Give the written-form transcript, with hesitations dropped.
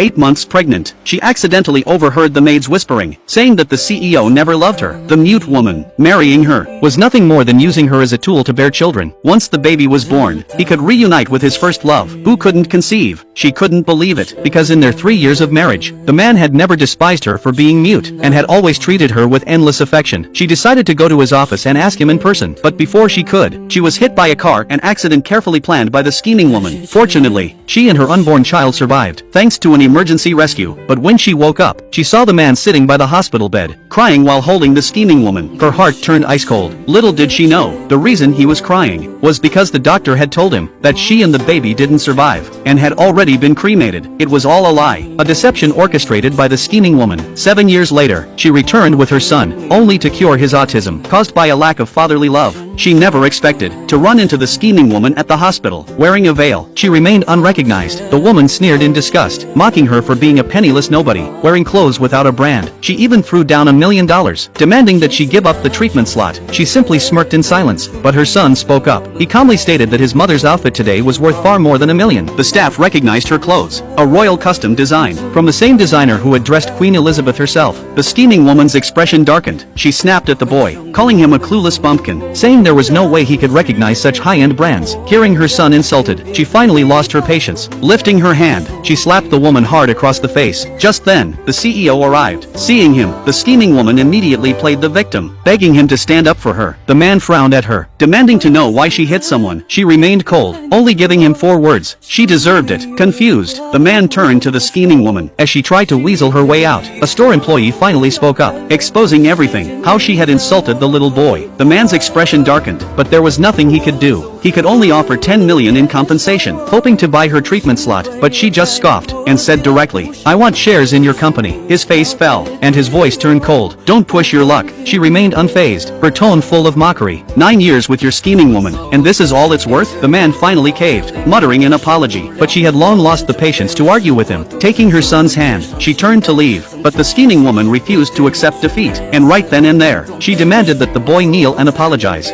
8 months pregnant, she accidentally overheard the maids whispering, saying that the CEO never loved her. The mute woman, marrying her, was nothing more than using her as a tool to bear children. Once the baby was born, he could reunite with his first love, who couldn't conceive. She couldn't believe it, because in their 3 years of marriage, the man had never despised her for being mute, and had always treated her with endless affection. She decided to go to his office and ask him in person, but before she could, she was hit by a car, an accident carefully planned by the scheming woman. Fortunately, she and her unborn child survived, thanks to an emergency rescue. But when she woke up, she saw the man sitting by the hospital bed, crying while holding the scheming woman. Her heart turned ice cold. Little did she know, the reason he was crying was because the doctor had told him that she and the baby didn't survive, and had already been cremated. It was all a lie, a deception orchestrated by the scheming woman. 7 years later, she returned with her son, only to cure his autism, caused by a lack of fatherly love. She never expected to run into the scheming woman at the hospital, wearing a veil. She remained unrecognized. The woman sneered in disgust, mocking her for being a penniless nobody, wearing clothes without a brand. She even threw down $1 million, demanding that she give up the treatment slot. She simply smirked in silence, but her son spoke up. He calmly stated that his mother's outfit today was worth far more than $1 million. The staff recognized her clothes, a royal custom design, from the same designer who had dressed Queen Elizabeth herself. The scheming woman's expression darkened. She snapped at the boy, calling him a clueless bumpkin, saying there was no way he could recognize such high-end brands. Hearing her son insulted, she finally lost her patience. Lifting her hand, she slapped the woman hard across the face. Just then, the CEO arrived. Seeing him, the scheming woman immediately played the victim, begging him to stand up for her. The man frowned at her, demanding to know why she hit someone. She remained cold, only giving him 4 words: she deserved it. Confused, the man turned to the scheming woman. As she tried to weasel her way out, a store employee finally spoke up, exposing everything, how she had insulted the little boy. The man's expression darkened, but there was nothing he could do. He could only offer $10 million in compensation, hoping to buy her treatment slot, but she just scoffed, and said directly, "I want shares in your company." His face fell, and his voice turned cold. "Don't push your luck." She remained unfazed, her tone full of mockery. 9 years with your scheming woman, and this is all it's worth? The man finally caved, muttering an apology, but she had long lost the patience to argue with him. Taking her son's hand, she turned to leave, but the scheming woman refused to accept defeat, and right then and there, she demanded that the boy kneel and apologize.